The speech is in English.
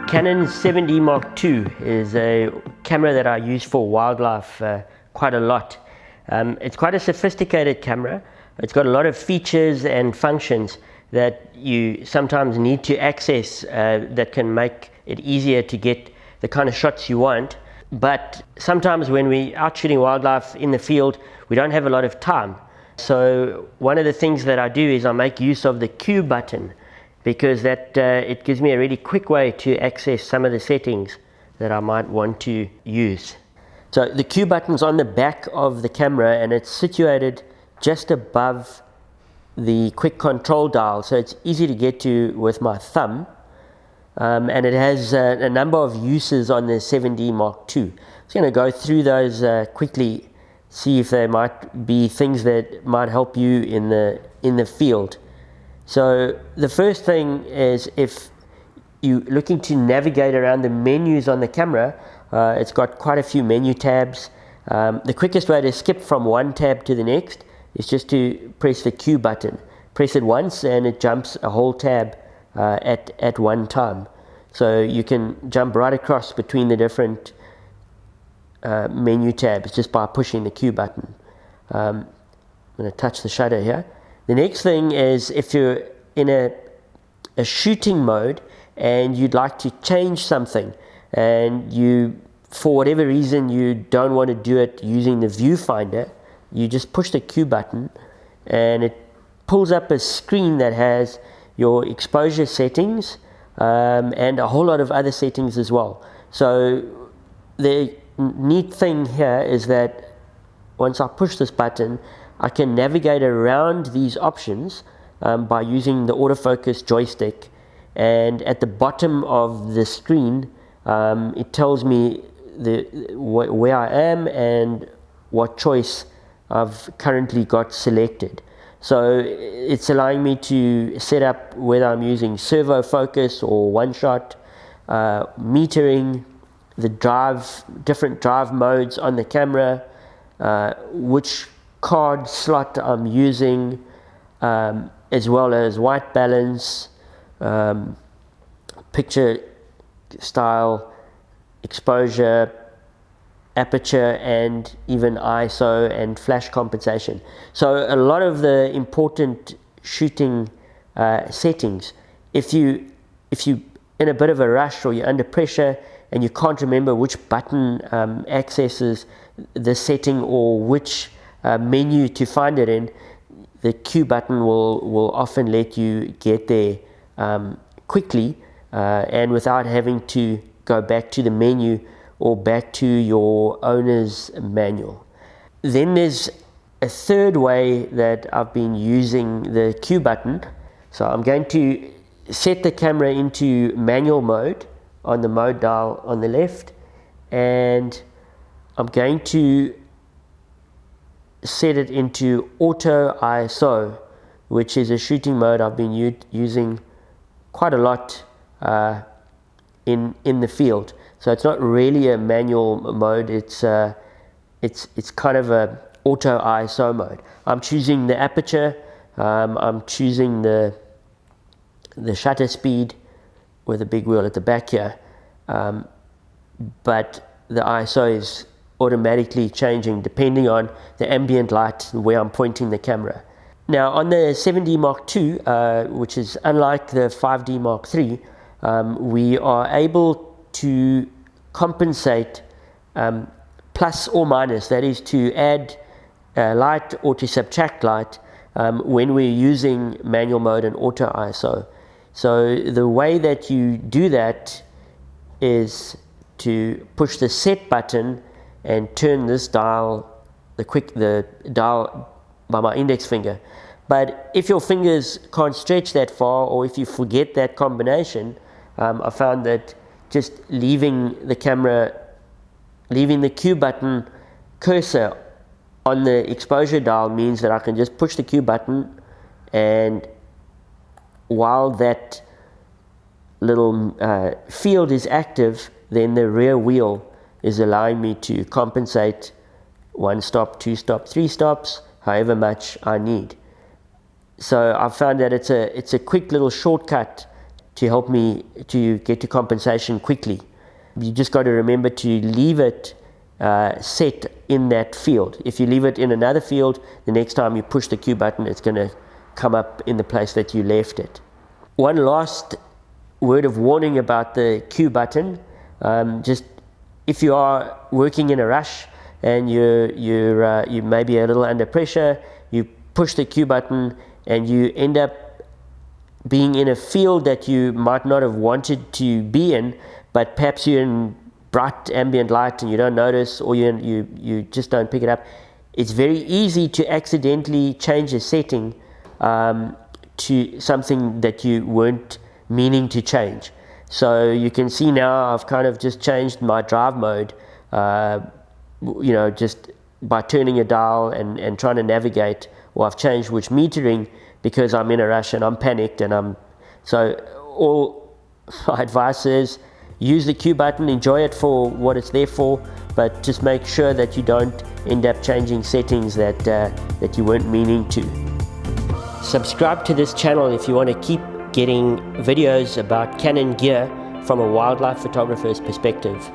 Canon 7D Mark II is a camera that I use for wildlife quite a lot. It's quite a sophisticated camera. It's got a lot of features and functions that you sometimes need to access that can make it easier to get the kind of shots you want. But sometimes when we're out shooting wildlife in the field, we don't have a lot of time. So one of the things that I do is I make use of the Q button, because that it gives me a really quick way to access some of the settings that I might want to use. So the Q button's on the back of the camera and it's situated just above the quick control dial, so it's easy to get to with my thumb. And it has a number of uses on the 7D Mark II. I'm just going to go through those quickly, see if there might be things that might help you in the field. So the first thing is, if you're looking to navigate around the menus on the camera, it's got quite a few menu tabs. The quickest way to skip from one tab to the next is just to press the Q button. Press it once and it jumps a whole tab at one time. So you can jump right across between the different menu tabs just by pushing the Q button. I'm going to touch the shutter here. The next thing is, if you're in a shooting mode and you'd like to change something, and you, for whatever reason, you don't want to do it using the viewfinder, you just push the Q button and it pulls up a screen that has your exposure settings and a whole lot of other settings as well. So the neat thing here is that once I push this button, I can navigate around these options by using the autofocus joystick, and at the bottom of the screen it tells me where I am and what choice I've currently got selected. So it's allowing me to set up whether I'm using servo focus or one shot, metering the different drive modes on the camera, which card slot I'm using, as well as white balance, picture style, exposure, aperture, and even ISO and flash compensation. So a lot of the important shooting settings, if you in a bit of a rush or you're under pressure and you can't remember which button accesses the setting or which menu to find it in, the Q button will often let you get there quickly and without having to go back to the menu or back to your owner's manual. Then there's a third way that I've been using the Q button. So I'm going to set the camera into manual mode on the mode dial on the left, and I'm going to set it into auto ISO, which is a shooting mode I've been using quite a lot in the field. So it's not really a manual mode, it's kind of a auto ISO mode. I'm choosing the aperture, I'm choosing the shutter speed with a big wheel at the back here, but the ISO is automatically changing depending on the ambient light and where I'm pointing the camera. Now on the 7D Mark II, which is unlike the 5D Mark III, we are able to compensate plus or minus, that is to add light or to subtract light when we're using manual mode and auto ISO. So the way that you do that is to push the set button and turn this dial, the dial by my index finger. But if your fingers can't stretch that far, or if you forget that combination, I found that just leaving the Q button cursor on the exposure dial means that I can just push the Q button, and while that little field is active, then the rear wheel is allowing me to compensate 1 stop, 2 stop, 3 stops, however much I need. So I've found that it's a quick little shortcut to help me to get to compensation quickly. You just got to remember to leave it set in that field. If you leave it in another field, the next time you push the Q button, it's going to come up in the place that you left it. One last word of warning about the Q button. Just if you are working in a rush and you may be a little under pressure, you push the Q button and you end up being in a field that you might not have wanted to be in, but perhaps you're in bright ambient light and you don't notice, or you just don't pick it up. It's very easy to accidentally change a setting to something that you weren't meaning to change. So you can see now I've kind of just changed my drive mode, just by turning a dial and trying to navigate, or I've changed which metering because I'm in a rush and I'm panicked, and all my advice is use the Q button, enjoy it for what it's there for, but just make sure that you don't end up changing settings that you weren't meaning to. Subscribe to this channel if you want to keep getting videos about Canon gear from a wildlife photographer's perspective.